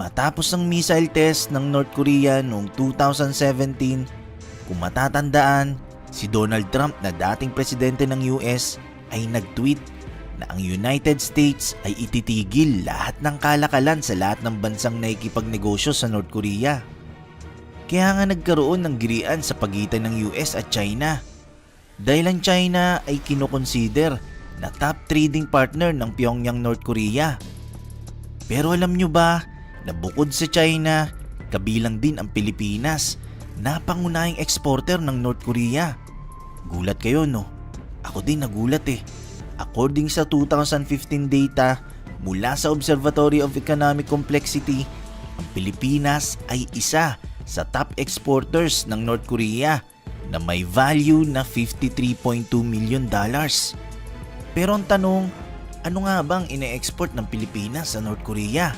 Matapos ang missile test ng North Korea noong 2017, kung matatandaan, si Donald Trump na dating presidente ng US ay nag-tweet na ang United States ay ititigil lahat ng kalakalan sa lahat ng bansang nakikipagnegosyo sa North Korea. Kaya nga nagkaroon ng girian sa pagitan ng US at China. Dahil ang China ay kinoconsider na top trading partner ng Pyongyang North Korea. Pero alam nyo ba na bukod sa China, kabilang din ang Pilipinas na pangunahing exporter ng North Korea? Gulat kayo no? Ako din nagulat eh. According sa 2015 data mula sa Observatory of Economic Complexity, ang Pilipinas ay isa sa top exporters ng North Korea na may value na $53.2 million. Pero ang tanong, ano nga bang ine-export ng Pilipinas sa North Korea?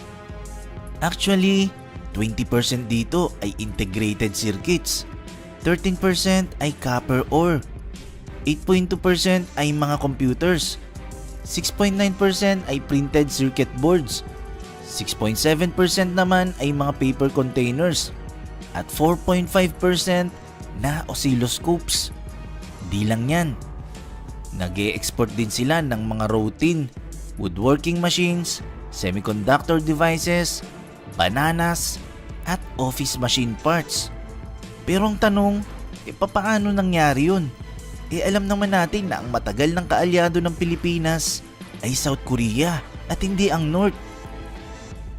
Actually, 20% dito ay integrated circuits, 13% ay copper ore, 8.2% ay mga computers, 6.9% ay printed circuit boards, 6.7% naman ay mga paper containers, at 4.5% na oscilloscopes. Di lang yan, nag-e-export din sila ng mga routine, woodworking machines, semiconductor devices, bananas, at office machine parts. Pero ang tanong, papaano nangyari yun? Alam naman natin na ang matagal ng kaalyado ng Pilipinas ay South Korea at hindi ang North.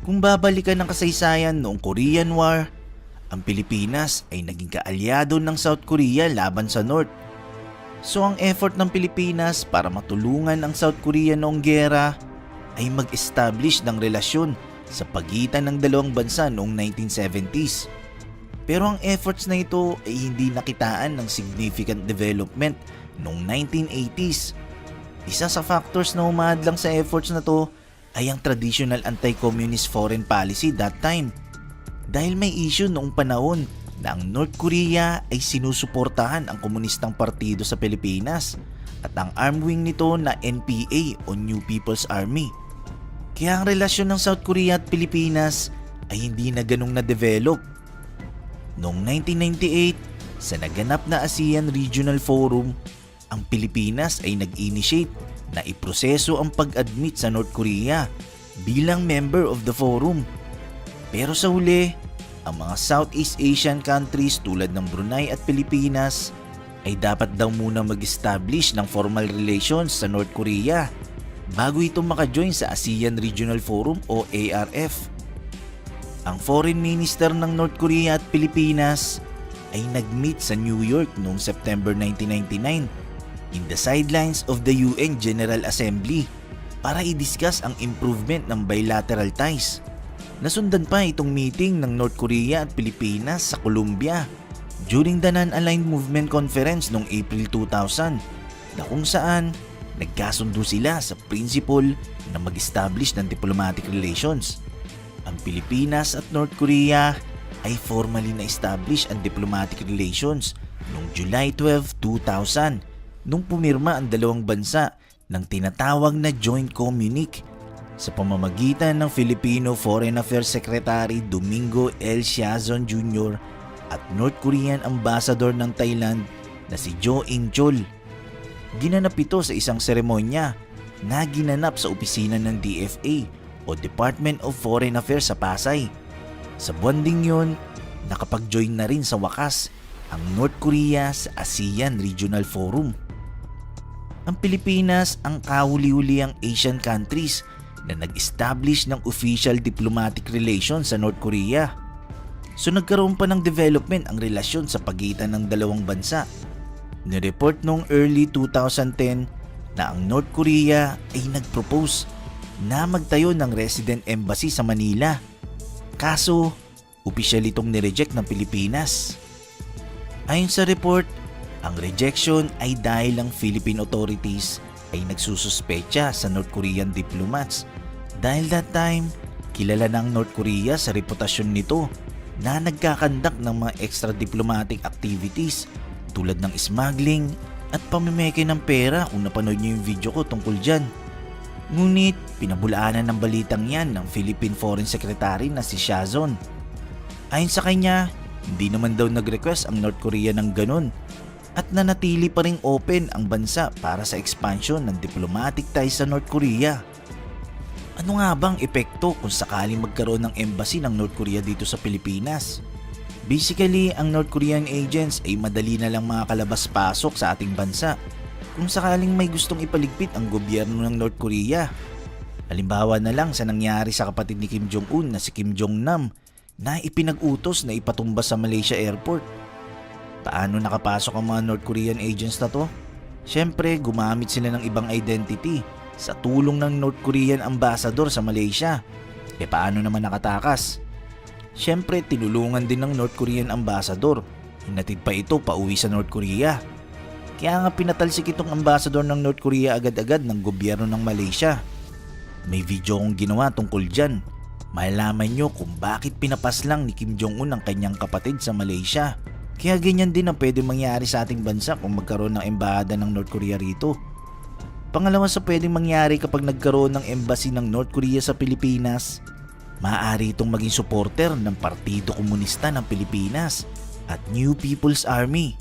Kung babalikan ng kasaysayan noong Korean War, ang Pilipinas ay naging kaalyado ng South Korea laban sa North. So ang effort ng Pilipinas para matulungan ang South Korea noong giyera ay mag-establish ng relasyon sa pagitan ng dalawang bansa noong 1970s. Pero ang efforts na ito ay hindi nakitaan ng significant development noong 1980s. Isa sa factors na humahadlang sa efforts na to ay ang traditional anti-communist foreign policy that time. Dahil may issue noong panahon na ang North Korea ay sinusuportahan ang komunistang partido sa Pilipinas at ang arm wing nito na NPA o New People's Army. Kaya ang relasyon ng South Korea at Pilipinas ay hindi na ganong na-develop. Noong 1998, sa naganap na ASEAN Regional Forum, ang Pilipinas ay nag-initiate na iproseso ang pag-admit sa North Korea bilang member of the forum. Pero sa huli, ang mga Southeast Asian countries tulad ng Brunei at Pilipinas ay dapat daw muna mag-establish ng formal relations sa North Korea bago ito maka-join sa ASEAN Regional Forum o ARF. Ang foreign minister ng North Korea at Pilipinas ay nag-meet sa New York noong September 1999 in the sidelines of the UN General Assembly para i-discuss ang improvement ng bilateral ties. Nasundan pa itong meeting ng North Korea at Pilipinas sa Colombia during the Non-Aligned Movement Conference noong April 2000 na kung saan nagkasundo sila sa principle na mag-establish ng diplomatic relations. Ang Pilipinas at North Korea ay formally na-establish ang diplomatic relations noong July 12, 2000 nung pumirma ang dalawang bansa ng tinatawag na Joint Communique sa pamamagitan ng Filipino Foreign Affairs Secretary Domingo L. Siazon Jr. at North Korean Ambassador ng Thailand na si Jo In-chol. Ginanap ito sa isang seremonya na ginanap sa opisina ng DFA o Department of Foreign Affairs sa Pasay. Sa buwan ding yun, nakapag-join na rin sa wakas ang North Korea sa ASEAN Regional Forum. Ang Pilipinas ang kahuli-huliang Asian countries na nag-establish ng official diplomatic relations sa North Korea. So nagkaroon pa ng development ang relasyon sa pagitan ng dalawang bansa. Nireport noong early 2010 na ang North Korea ay nag-propose na magtayo ng resident embassy sa Manila. Kaso, opisyal itong nireject ng Pilipinas. Ayon sa report, ang rejection ay dahil ang Philippine authorities ay nagsususpecha sa North Korean diplomats dahil that time, kilala ng North Korea sa reputasyon nito na nagkakandak ng mga extra diplomatic activities tulad ng smuggling at pamimeke ng pera kung napanood niyo yung video ko tungkol dyan. Ngunit pinabulaanan ng balitang yan ng Philippine Foreign Secretary na si Shazon. Ayon sa kanya, hindi naman daw nag-request ang North Korea ng ganun at nanatili pa ring open ang bansa para sa expansion ng diplomatic ties sa North Korea. Ano nga bang epekto kung sakaling magkaroon ng embassy ng North Korea dito sa Pilipinas? Basically, ang North Korean agents ay madali na lang makakalabas-pasok sa ating bansa kung sakaling may gustong ipaligpit ang gobyerno ng North Korea. Halimbawa na lang sa nangyari sa kapatid ni Kim Jong-un na si Kim Jong-nam na ipinag-utos na ipatumba sa Malaysia Airport. Paano nakapasok ang mga North Korean agents na to? Siyempre, gumamit sila ng ibang identity sa tulong ng North Korean ambassador sa Malaysia. Paano naman nakatakas? Siyempre, tinulungan din ng North Korean ambassador. Hinatid pa ito pauwi sa North Korea. Kaya nga pinatalsik itong ambassador ng North Korea agad-agad ng gobyerno ng Malaysia. May video kong ginawa tungkol dyan. Malalaman nyo kung bakit pinapaslang ni Kim Jong-un ang kanyang kapatid sa Malaysia. Kaya ganyan din ang pwede mangyari sa ating bansa kung magkaroon ng embahada ng North Korea rito. Pangalawa sa pwedeng mangyari kapag nagkaroon ng embassy ng North Korea sa Pilipinas, maaari itong maging supporter ng Partido Komunista ng Pilipinas at New People's Army.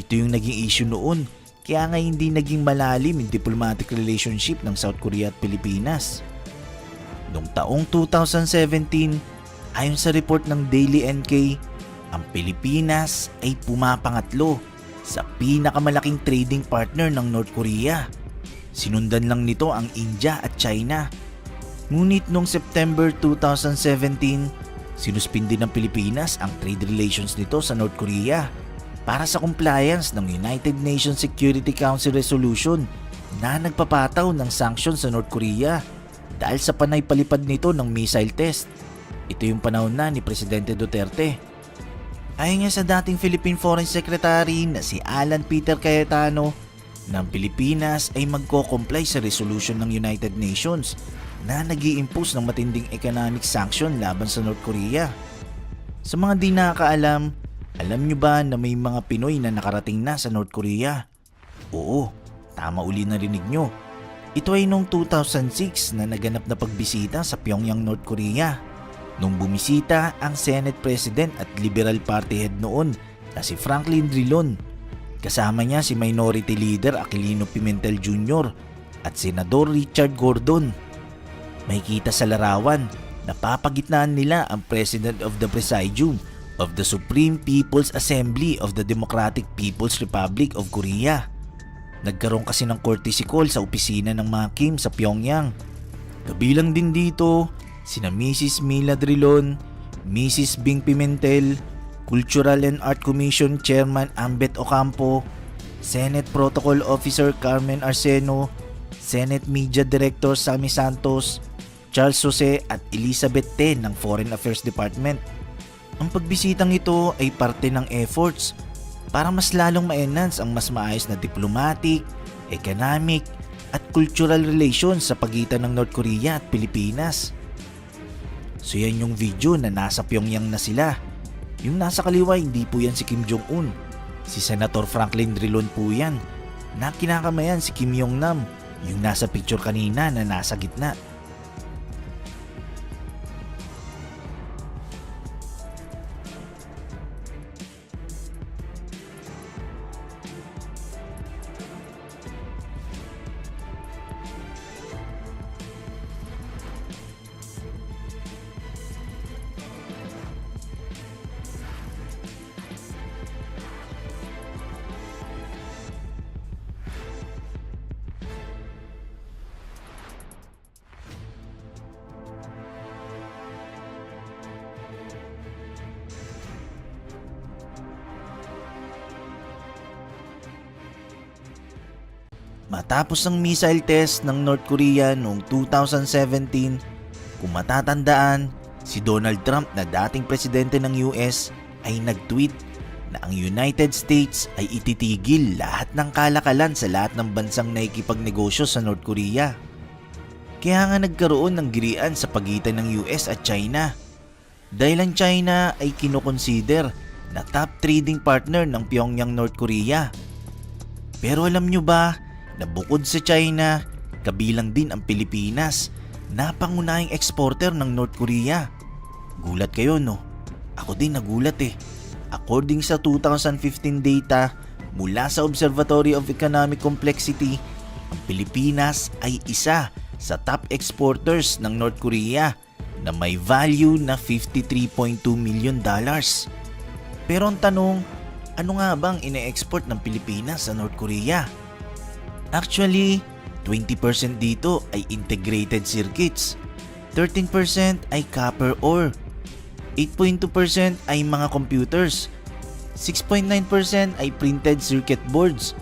Ito yung naging issue noon, kaya nga hindi naging malalim yung diplomatic relationship ng South Korea at Pilipinas. Noong taong 2017, ayon sa report ng Daily NK, ang Pilipinas ay pumapangatlo sa pinakamalaking trading partner ng North Korea. Sinundan lang nito ang India at China. Ngunit noong September 2017, sinuspindi ng Pilipinas ang trade relations nito sa North Korea para sa compliance ng United Nations Security Council resolution na nagpapataw ng sanctions sa North Korea dahil sa panay palipad nito ng missile test. Ito yung panahon na ni Presidente Duterte. Ayon nga sa dating Philippine Foreign Secretary na si Alan Peter Cayetano, ng Pilipinas ay magko-comply sa resolution ng United Nations na nag-i-impose ng matinding economic sanction laban sa North Korea. Sa mga di nakakaalam, alam nyo ba na may mga Pinoy na nakarating na sa North Korea? Oo, tama uli narinig nyo. Ito ay noong 2006 na naganap na pagbisita sa Pyongyang, North Korea. Nung bumisita ang Senate President at Liberal Party Head noon na si Franklin Drilon. Kasama niya si Minority Leader Aquilino Pimentel Jr. at Senador Richard Gordon. May kita sa larawan na papagitnaan nila ang President of the Presidium of the Supreme People's Assembly of the Democratic People's Republic of Korea. Nagkaroon kasi ng courtesy call sa opisina ng mga Kim sa Pyongyang. Kabilang din dito sina Mrs. Mila Drilon, Mrs. Bing Pimentel, Cultural and Art Commission Chairman Ambet Ocampo, Senate Protocol Officer Carmen Arseno, Senate Media Director Sammy Santos, Charles Jose at Elizabeth Te ng Foreign Affairs Department. Ang pagbisitang ito ay parte ng efforts para mas lalong ma-enhance ang mas maayos na diplomatic, economic at cultural relations sa pagitan ng North Korea at Pilipinas. So yan yung video na nasa Pyongyang na sila. Yung nasa kaliwa, hindi po yan si Kim Jong-un. Si Senator Franklin Drilon po yan. Na kinakamayan si Kim Yong-nam, yung nasa picture kanina na nasa gitna. Matapos ang missile test ng North Korea noong 2017, kung matatandaan, si Donald Trump na dating presidente ng US ay nag-tweet na ang United States ay ititigil lahat ng kalakalan sa lahat ng bansang nakikipagnegosyo sa North Korea. Kaya nga nagkaroon ng girian sa pagitan ng US at China. Dahil ang China ay kinoconsider na top trading partner ng Pyongyang, North Korea. Pero alam nyo ba na bukod sa China, kabilang din ang Pilipinas na pangunahing exporter ng North Korea. Gulat kayo, no? Ako din nagulat eh. According sa 2015 data mula sa Observatory of Economic Complexity, ang Pilipinas ay isa sa top exporters ng North Korea na may value na $53.2 million. Pero ang tanong, ano nga bang ine-export ng Pilipinas sa North Korea? Actually, 20% dito ay integrated circuits, 13% ay copper ore, 8.2% ay mga computers, 6.9% ay printed circuit boards,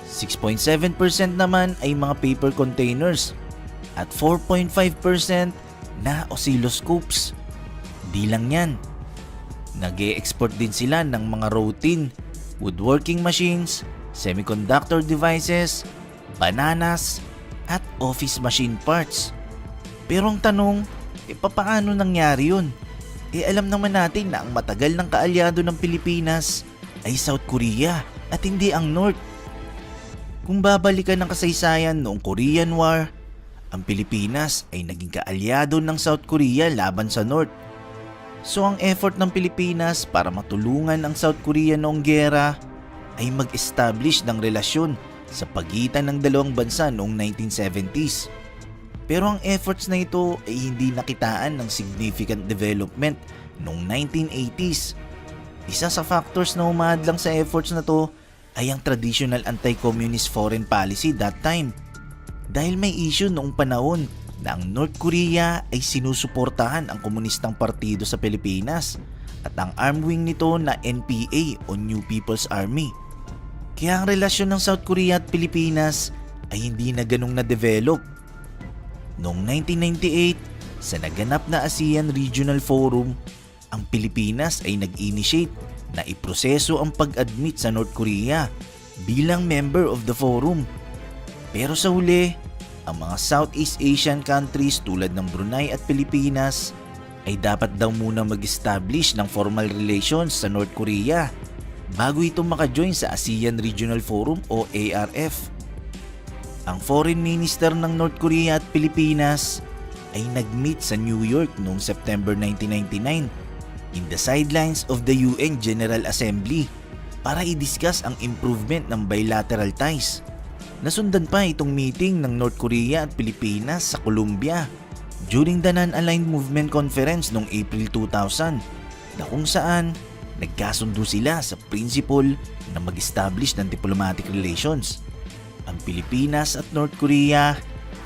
6.7% naman ay mga paper containers, at 4.5% na oscilloscopes. Di lang yan, nag-e-export din sila ng mga routine, woodworking machines, semiconductor devices, bananas, at office machine parts. Pero ang tanong, papaano nangyari yun? Alam naman natin na ang matagal ng kaalyado ng Pilipinas ay South Korea at hindi ang North. Kung babalikan ng kasaysayan noong Korean War, ang Pilipinas ay naging kaalyado ng South Korea laban sa North. So ang effort ng Pilipinas para matulungan ang South Korea noong giyera ay mag-establish ng relasyon sa pagitan ng dalawang bansa noong 1970s. Pero ang efforts na ito ay hindi nakitaan ng significant development noong 1980s. Isa sa factors na humahadlang sa efforts na to ay ang traditional anti-communist foreign policy that time. Dahil may issue noong panahon na ang North Korea ay sinusuportahan ang komunistang partido sa Pilipinas at ang armed wing nito na NPA o New People's Army. Kaya ang relasyon ng South Korea at Pilipinas ay hindi na ganong na-develop. Noong 1998, sa naganap na ASEAN Regional Forum, ang Pilipinas ay nag-initiate na iproseso ang pag-admit sa North Korea bilang member of the forum. Pero sa huli, ang mga Southeast Asian countries tulad ng Brunei at Pilipinas ay dapat daw muna mag-establish ng formal relations sa North Korea bago ito maka-join sa ASEAN Regional Forum o ARF. Ang foreign minister ng North Korea at Pilipinas ay nag-meet sa New York noong September 1999 in the sidelines of the UN General Assembly para i-discuss ang improvement ng bilateral ties. Nasundan pa itong meeting ng North Korea at Pilipinas sa Colombia during the Non-Aligned Movement Conference noong April 2000 na kung saan nagkasundo sila sa principle na mag-establish ng diplomatic relations. Ang Pilipinas at North Korea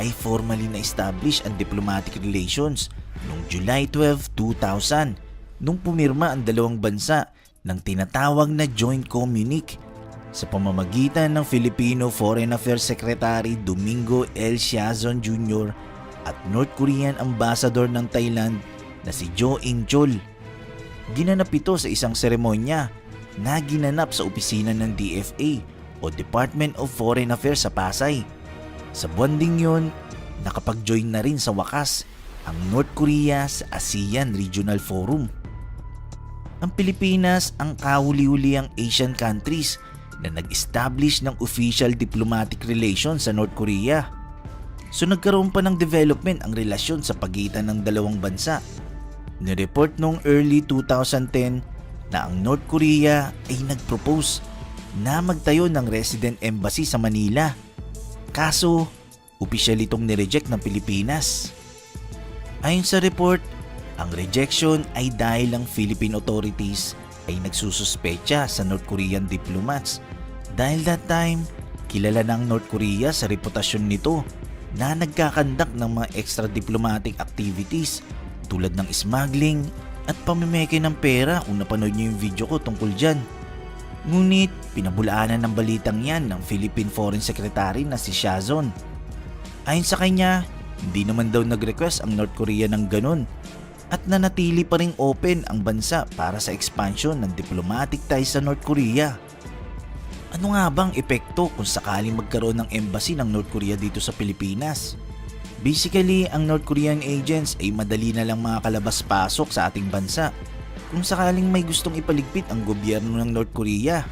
ay formally na-establish ang diplomatic relations noong July 12, 2000 nung pumirma ang dalawang bansa ng tinatawag na Joint Communique sa pamamagitan ng Filipino Foreign Affairs Secretary Domingo L. Siazon Jr. at North Korean Ambassador ng Thailand na si Jo In-chol. Ginanap ito sa isang seremonya na ginanap sa opisina ng DFA o Department of Foreign Affairs sa Pasay. Sa buwan ding yun, nakapag-join na rin sa wakas ang North Korea sa ASEAN Regional Forum. Ang Pilipinas ang kahuli-huliang Asian countries na nag-establish ng official diplomatic relations sa North Korea. So nagkaroon pa ng development ang relasyon sa pagitan ng dalawang bansa. Nireport noong early 2010 na ang North Korea ay nag-propose na magtayo ng resident embassy sa Manila. Kaso, opisyal itong nireject ng Pilipinas. Ayon sa report, ang rejection ay dahil ang Philippine authorities ay nagsususpecha sa North Korean diplomats dahil that time, kilala ng North Korea sa reputasyon nito na nagkakandak ng mga extra diplomatic activities tulad ng smuggling at pamimeke ng pera kung napanood niyo yung video ko tungkol dyan. Ngunit pinabulaanan ng balitang yan ng Philippine Foreign Secretary na si Siazon. Ayon sa kanya, hindi naman daw nag-request ang North Korea ng ganun at nanatili pa ring open ang bansa para sa expansion ng diplomatic ties sa North Korea. Ano nga bang epekto kung sakaling magkaroon ng embassy ng North Korea dito sa Pilipinas? Basically, ang North Korean agents ay madali na lang makakalabas-pasok sa ating bansa kung sakaling may gustong ipaligpit ang gobyerno ng North Korea.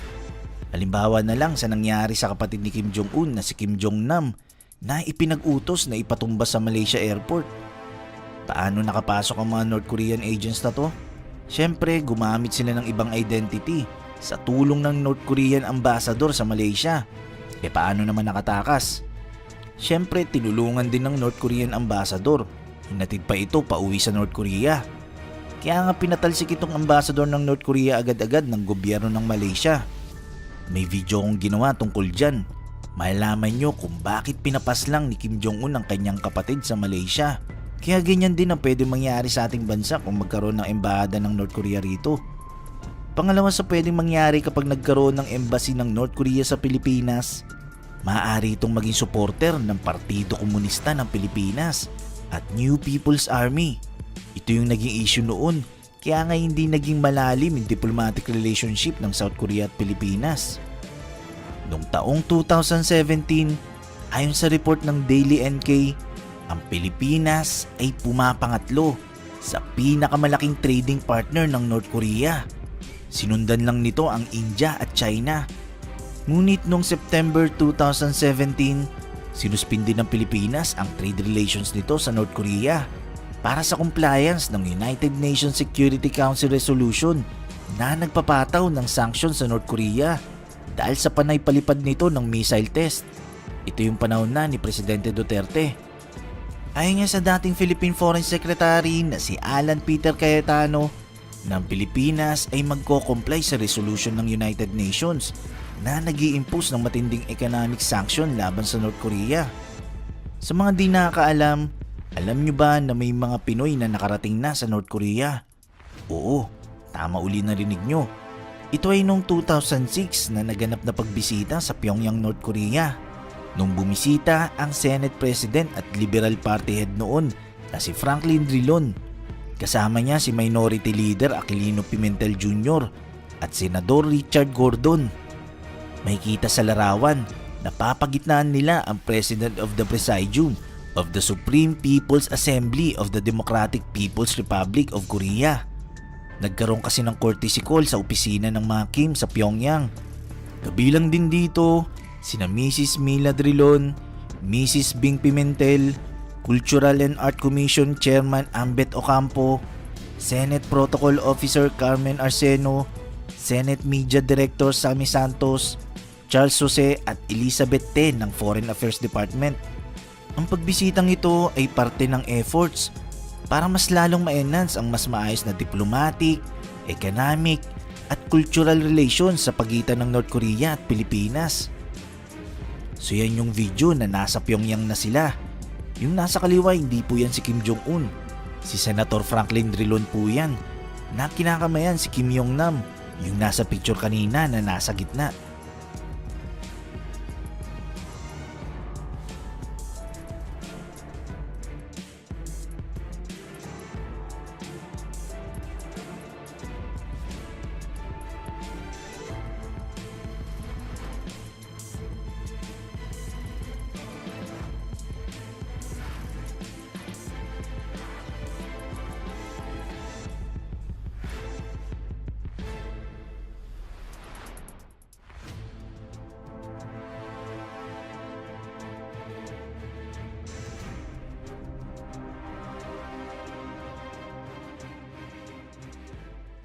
Halimbawa na lang sa nangyari sa kapatid ni Kim Jong-un na si Kim Jong-nam na ipinag-utos na ipatumba sa Malaysia Airport. Paano nakapasok ang mga North Korean agents na to? Siyempre, gumamit sila ng ibang identity sa tulong ng North Korean ambassador sa Malaysia. Paano naman nakatakas? Siyempre, tinulungan din ng North Korean ambassador. Hinatid pa ito pauwi sa North Korea. Kaya nga pinatalsik itong ambassador ng North Korea agad-agad ng gobyerno ng Malaysia. May video kong ginawa tungkol dyan. Malalaman nyo kung bakit pinapaslang ni Kim Jong-un ang kanyang kapatid sa Malaysia. Kaya ganyan din ang pwede mangyari sa ating bansa kung magkaroon ng embahada ng North Korea rito. Pangalawa sa pwedeng mangyari kapag nagkaroon ng embassy ng North Korea sa Pilipinas, maaari itong maging supporter ng Partido Komunista ng Pilipinas at New People's Army. Ito yung naging issue noon, kaya nga hindi naging malalim yung diplomatic relationship ng South Korea at Pilipinas. Noong taong 2017, ayon sa report ng Daily NK, ang Pilipinas ay pumapangatlo sa pinakamalaking trading partner ng North Korea. Sinundan lang nito ang India at China. Ngunit noong September 2017, sinuspindi ng Pilipinas ang trade relations nito sa North Korea para sa compliance ng United Nations Security Council resolution na nagpapataw ng sanctions sa North Korea dahil sa panay palipad nito ng missile test. Ito yung panahon na ni Presidente Duterte. Ayon nga sa dating Philippine Foreign Secretary na si Alan Peter Cayetano, ng Pilipinas ay magko-comply sa resolution ng United Nations na nag-i-impose ng matinding economic sanction laban sa North Korea. Sa mga di nakakaalam, alam nyo ba na may mga Pinoy na nakarating na sa North Korea? Oo, tama uli narinig nyo. Ito ay noong 2006 na naganap na pagbisita sa Pyongyang, North Korea. Nung bumisita ang Senate President at Liberal Party Head noon na si Franklin Drilon. Kasama niya si Minority Leader Aquilino Pimentel Jr. at Senador Richard Gordon. May kita sa larawan na papagitnaan nila ang President of the Presidium of the Supreme People's Assembly of the Democratic People's Republic of Korea. Nagkaroon kasi ng courtesy call sa opisina ng mga Kim sa Pyongyang. Kabilang din dito sina Mrs. Mila Drilon, Mrs. Bing Pimentel, Cultural and Art Commission Chairman Ambet Ocampo, Senate Protocol Officer Carmen Arseno, Senate Media Director Sammy Santos, Charles Jose at Elizabeth Ten ng Foreign Affairs Department. Ang pagbisitang ito ay parte ng efforts para mas lalong ma-enhance ang mas maayos na diplomatic, economic at cultural relations sa pagitan ng North Korea at Pilipinas. So yan yung video na nasa Pyongyang na sila. Yung nasa kaliwa hindi po yan si Kim Jong-un. Si Senator Franklin Drilon po yan na kinakamayan si Kim Yong-nam. Yung nasa picture kanina na nasa gitna.